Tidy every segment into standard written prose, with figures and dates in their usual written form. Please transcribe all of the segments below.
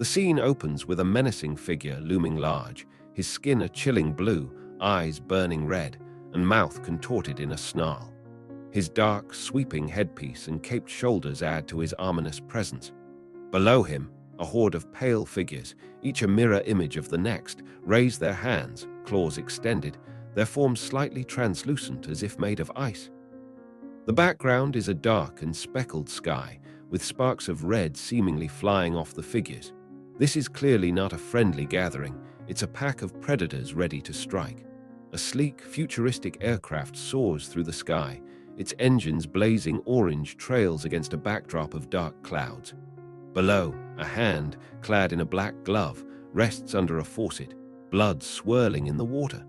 The scene opens with a menacing figure looming large, his skin a chilling blue, eyes burning red, and mouth contorted in a snarl. His dark, sweeping headpiece and caped shoulders add to his ominous presence. Below him, a horde of pale figures, each a mirror image of the next, raise their hands, claws extended, their forms slightly translucent as if made of ice. The background is a dark and speckled sky, with sparks of red seemingly flying off the figures. This is clearly not a friendly gathering, it's a pack of predators ready to strike. A sleek, futuristic aircraft soars through the sky, its engines blazing orange trails against a backdrop of dark clouds. Below, a hand, clad in a black glove, rests under a faucet, blood swirling in the water.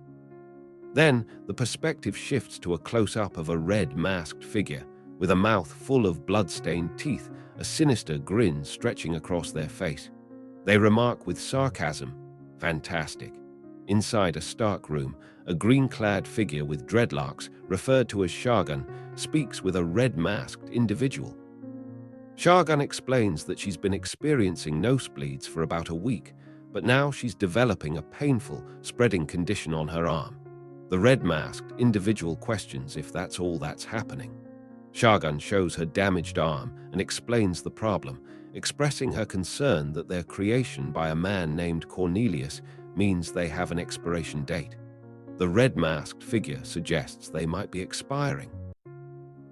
Then, the perspective shifts to a close-up of a red masked figure, with a mouth full of blood-stained teeth, a sinister grin stretching across their face. They remark with sarcasm, "Fantastic." Inside a stark room, a green-clad figure with dreadlocks, referred to as Shogun, speaks with a red-masked individual. Shogun explains that she's been experiencing nosebleeds for about a week, but now she's developing a painful, spreading condition on her arm. The red-masked individual questions if that's all that's happening. Shogun shows her damaged arm and explains the problem, expressing her concern that their creation by a man named Cornelius means they have an expiration date. The red-masked figure suggests they might be expiring.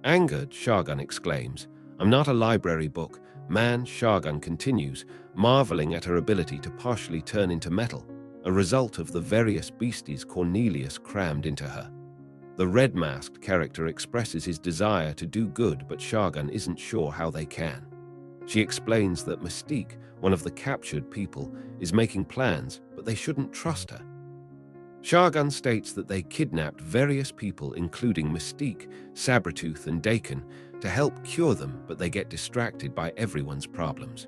Angered, Shogun exclaims, "I'm not a library book." Man, Shogun continues, marveling at her ability to partially turn into metal, a result of the various beasties Cornelius crammed into her. The red-masked character expresses his desire to do good, but Shogun isn't sure how they can. She explains that Mystique, one of the captured people, is making plans, but they shouldn't trust her. Shogun states that they kidnapped various people including Mystique, Sabretooth, and Dakin to help cure them, but they get distracted by everyone's problems.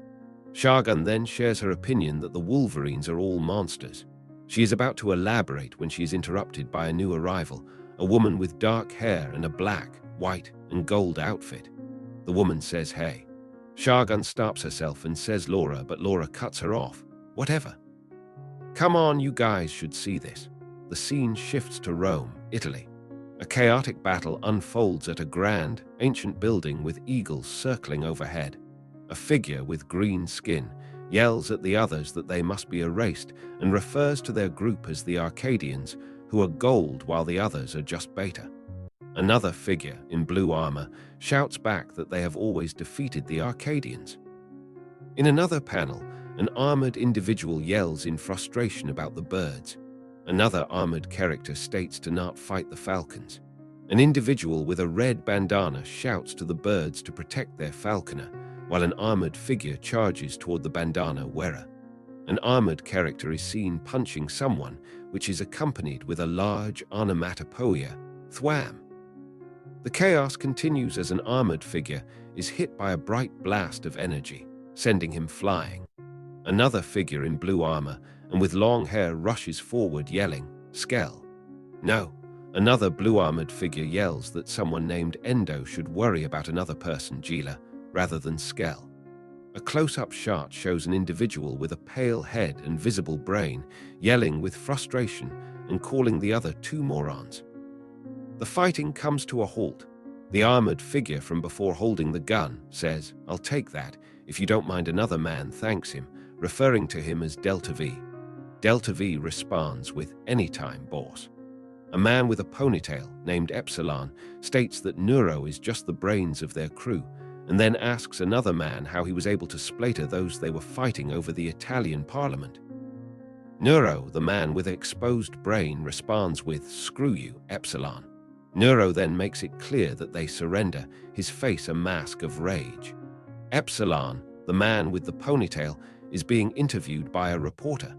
Shogun then shares her opinion that the Wolverines are all monsters. She is about to elaborate when she is interrupted by a new arrival, a woman with dark hair and a black, white, and gold outfit. The woman says, "Hey." Shogun stops herself and says Laura, but Laura cuts her off. "Whatever. Come on, you guys should see this." The scene shifts to Rome, Italy. A chaotic battle unfolds at a grand, ancient building with eagles circling overhead. A figure with green skin yells at the others that they must be erased and refers to their group as the Arcadians, who are gold while the others are just beta. Another figure in blue armor shouts back that they have always defeated the Arcadians. In another panel, an armored individual yells in frustration about the birds. Another armored character states to not fight the falcons. An individual with a red bandana shouts to the birds to protect their falconer, while an armored figure charges toward the bandana wearer. An armored character is seen punching someone, which is accompanied with a large onomatopoeia, thwam. The chaos continues as an armored figure is hit by a bright blast of energy, sending him flying. Another figure in blue armor and with long hair rushes forward yelling, "Skell." No, another blue-armored figure yells that someone named Endo should worry about another person, Gila, rather than Skell. A close-up shot shows an individual with a pale head and visible brain yelling with frustration and calling the other two morons. The fighting comes to a halt. The armored figure from before holding the gun says, "I'll take that, if you don't mind." Another man thanks him, referring to him as Delta V. Delta V responds with, "Anytime, boss." A man with a ponytail, named Epsilon, states that Neuro is just the brains of their crew, and then asks another man how he was able to splatter those they were fighting over the Italian parliament. Neuro, the man with an exposed brain, responds with, "Screw you, Epsilon." Neuro then makes it clear that they surrender, his face a mask of rage. Epsilon, the man with the ponytail, is being interviewed by a reporter.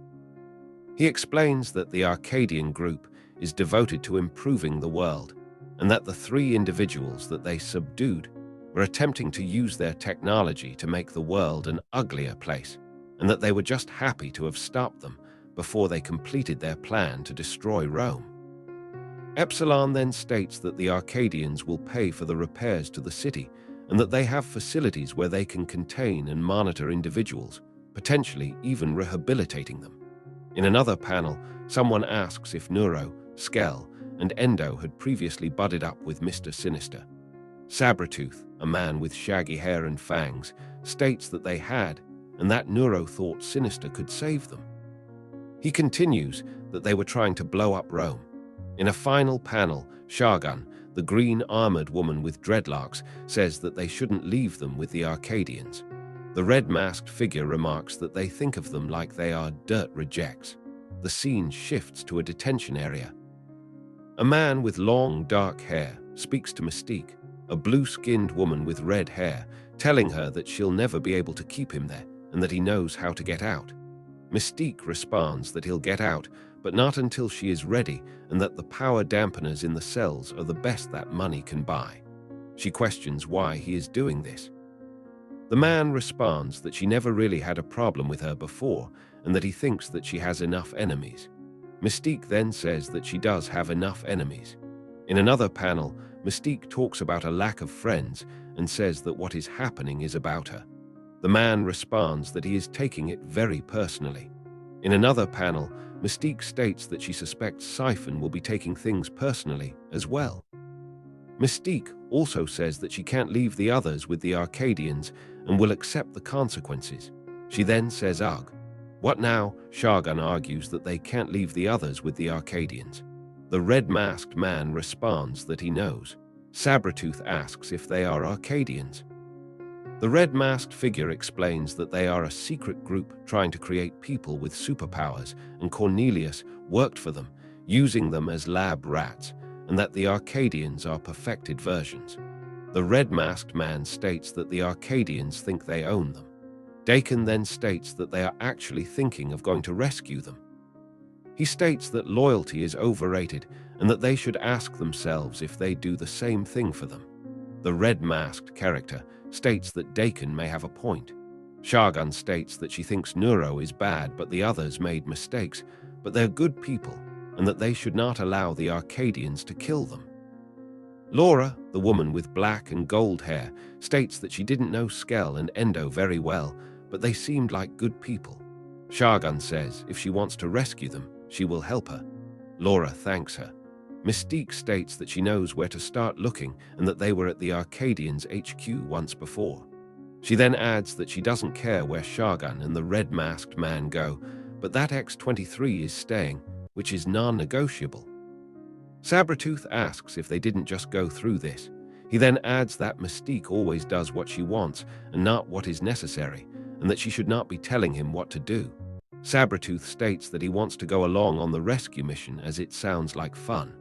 He explains that the Arcadian group is devoted to improving the world, and that the three individuals that they subdued were attempting to use their technology to make the world an uglier place, and that they were just happy to have stopped them before they completed their plan to destroy Rome. Epsilon then states that the Arcadians will pay for the repairs to the city, and that they have facilities where they can contain and monitor individuals, potentially even rehabilitating them. In another panel, someone asks if Neuro, Skell, and Endo had previously budded up with Mr. Sinister. Sabretooth, a man with shaggy hair and fangs, states that they had, and that Neuro thought Sinister could save them. He continues that they were trying to blow up Rome. In a final panel, Shargun, the green-armored woman with dreadlocks, says that they shouldn't leave them with the Arcadians. The red-masked figure remarks that they think of them like they are dirt rejects. The scene shifts to a detention area. A man with long, dark hair speaks to Mystique, a blue-skinned woman with red hair, telling her that she'll never be able to keep him there and that he knows how to get out. Mystique responds that he'll get out, but not until she is ready, and that the power dampeners in the cells are the best that money can buy. She questions why he is doing this. The man responds that she never really had a problem with her before, and that he thinks that she has enough enemies. Mystique then says that she does have enough enemies. In another panel, Mystique talks about a lack of friends and says that what is happening is about her. The man responds that he is taking it very personally. In another panel, Mystique states that she suspects Siphon will be taking things personally as well. Mystique also says that she can't leave the others with the Arcadians and will accept the consequences. She then says, "Ugh. What now?" Shargun argues that they can't leave the others with the Arcadians. The red-masked man responds that he knows. Sabretooth asks if they are Arcadians. The red-masked figure explains that they are a secret group trying to create people with superpowers, and Cornelius worked for them, using them as lab rats, and that the Arcadians are perfected versions. The red-masked man states that the Arcadians think they own them. Dakin then states that they are actually thinking of going to rescue them. He states that loyalty is overrated and that they should ask themselves if they do the same thing for them. The red-masked character states that Dakin may have a point. Shargun states that she thinks Neuro is bad but the others made mistakes, but they're good people, and that they should not allow the Arcadians to kill them. Laura, the woman with black and gold hair, states that she didn't know Skell and Endo very well, but they seemed like good people. Shargun says if she wants to rescue them, she will help her. Laura thanks her. Mystique states that she knows where to start looking and that they were at the Arcadians' HQ once before. She then adds that she doesn't care where Shargun and the red-masked man go, but that X-23 is staying, which is non-negotiable. Sabretooth asks if they didn't just go through this. He then adds that Mystique always does what she wants and not what is necessary, and that she should not be telling him what to do. Sabretooth states that he wants to go along on the rescue mission as it sounds like fun.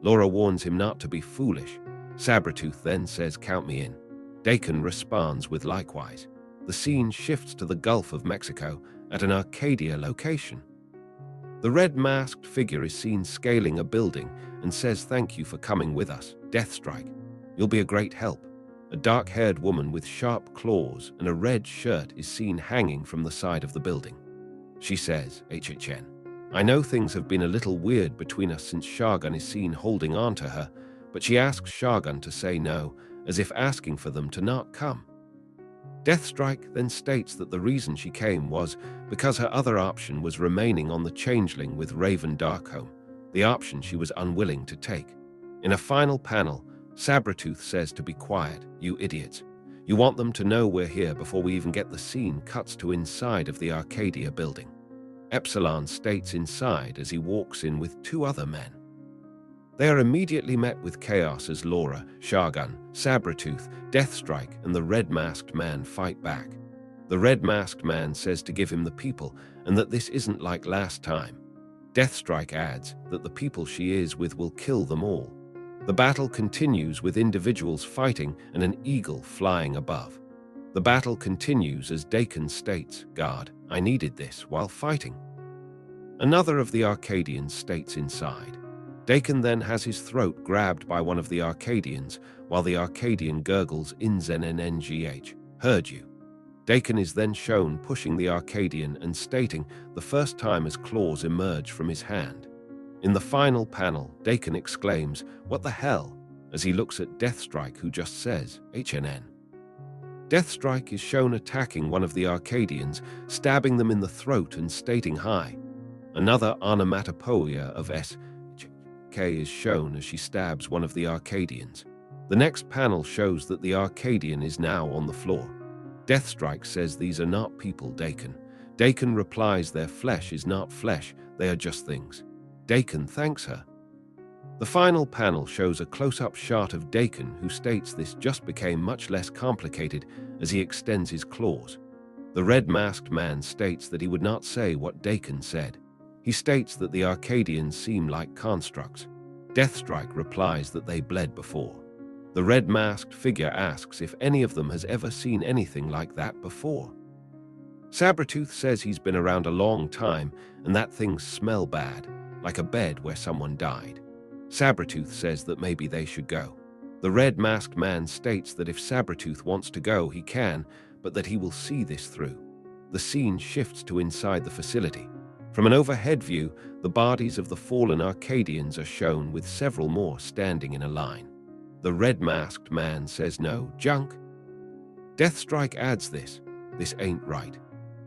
Laura warns him not to be foolish. Sabretooth then says, "Count me in." Dakin responds with likewise. The scene shifts to the Gulf of Mexico at an Arcadia location. The red-masked figure is seen scaling a building and says, "Thank you for coming with us, Deathstrike. You'll be a great help." A dark-haired woman with sharp claws and a red shirt is seen hanging from the side of the building. She says, "HHN. I know things have been a little weird between us since Shargun is seen holding on to her, but she asks Shargun to say no, as if asking for them to not come." Deathstrike then states that the reason she came was because her other option was remaining on the Changeling with Raven Darkholme, the option she was unwilling to take. In a final panel, Sabretooth says to be quiet, "You idiots. You want them to know we're here before we even get the scene cuts to inside of the Arcadia building." Epsilon states inside as he walks in with two other men. They are immediately met with chaos as Laura, Shargun, Sabretooth, Deathstrike, and the red-masked man fight back. The red-masked man says to give him the people and that this isn't like last time. Deathstrike adds that the people she is with will kill them all. The battle continues with individuals fighting and an eagle flying above. The battle continues as Dakin states, "God, I needed this," while fighting. Another of the Arcadians states inside. Dakin then has his throat grabbed by one of the Arcadians, while the Arcadian gurgles "NNNGH, heard you." Dakin is then shown pushing the Arcadian and stating the first time as claws emerge from his hand. In the final panel, Dakin exclaims, "What the hell?" as he looks at Deathstrike, who just says, "HNN." Deathstrike is shown attacking one of the Arcadians, stabbing them in the throat and stating hi. Another onomatopoeia of S.K. is shown as she stabs one of the Arcadians. The next panel shows that the Arcadian is now on the floor. Deathstrike says these are not people, Dakin. Dakin replies their flesh is not flesh, they are just things. Dakin thanks her. The final panel shows a close-up shot of Dakin, who states this just became much less complicated as he extends his claws. The red-masked man states that he would not say what Dakin said. He states that the Arcadians seem like constructs. Deathstrike replies that they bled before. The red-masked figure asks if any of them has ever seen anything like that before. Sabretooth says he's been around a long time and that things smell bad, like a bed where someone died. Sabretooth says that maybe they should go. The red-masked man states that if Sabretooth wants to go, he can, but that he will see this through. The scene shifts to inside the facility. From an overhead view, the bodies of the fallen Arcadians are shown with several more standing in a line. The red-masked man says no, junk. Deathstrike adds this ain't right.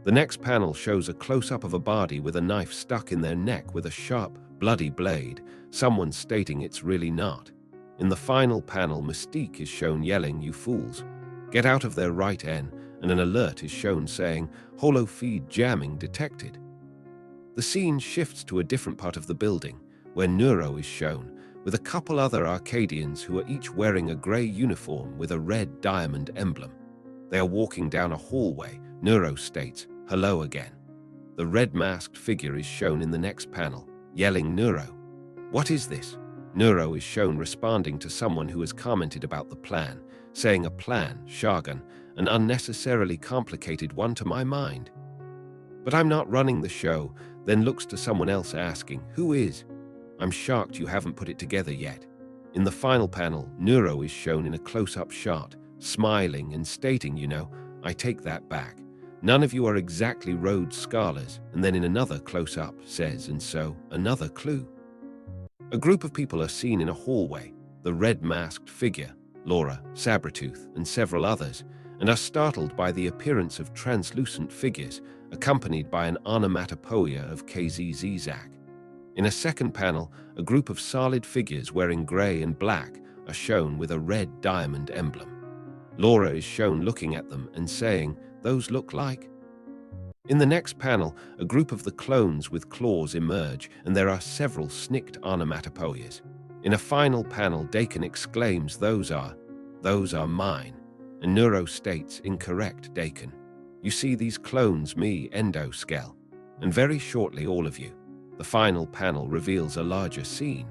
The next panel shows a close-up of a body with a knife stuck in their neck with a sharp, bloody blade, someone stating it's really not. In the final panel, Mystique is shown yelling, "You fools, get out of their right end," and an alert is shown saying, "Holo feed jamming detected." The scene shifts to a different part of the building, where Neuro is shown, with a couple other Arcadians who are each wearing a grey uniform with a red diamond emblem. They are walking down a hallway. Neuro states, "Hello again." The red-masked figure is shown in the next panel, yelling, "Neuro, what is this?" Neuro is shown responding to someone who has commented about the plan, saying, "A plan, Shargun, an unnecessarily complicated one to my mind. But I'm not running the show," then looks to someone else asking, "Who is?" "I'm shocked you haven't put it together yet." In the final panel, Neuro is shown in a close-up shot, smiling and stating, "I take that back. None of you are exactly Rhodes Scholars," and then in another close-up says, "And so, another clue." A group of people are seen in a hallway, the red-masked figure, Laura, Sabretooth, and several others, and are startled by the appearance of translucent figures, accompanied by an onomatopoeia of KZZZak. In a second panel, a group of solid figures wearing grey and black are shown with a red diamond emblem. Laura is shown looking at them and saying, "Those look like..." In the next panel, a group of the clones with claws emerge, and there are several snicked onomatopoeias. In a final panel, Dakin exclaims, those are mine," and Neuro states, "Incorrect, Dakin. You see these clones, me, Endo, Skell, and very shortly all of you." The final panel reveals a larger scene.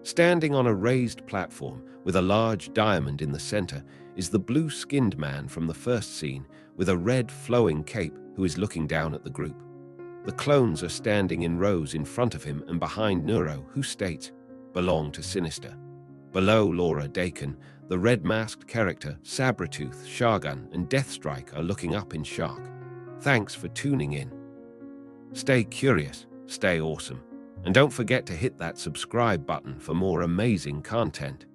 Standing on a raised platform with a large diamond in the center is the blue-skinned man from the first scene with a red flowing cape who is looking down at the group. The clones are standing in rows in front of him and behind Neuro, who states, "Belong to Sinister." Below Laura, Dakin, the red-masked character, Sabretooth, Shargun, and Deathstrike are looking up in shock. Thanks for tuning in. Stay curious, stay awesome, and don't forget to hit that subscribe button for more amazing content.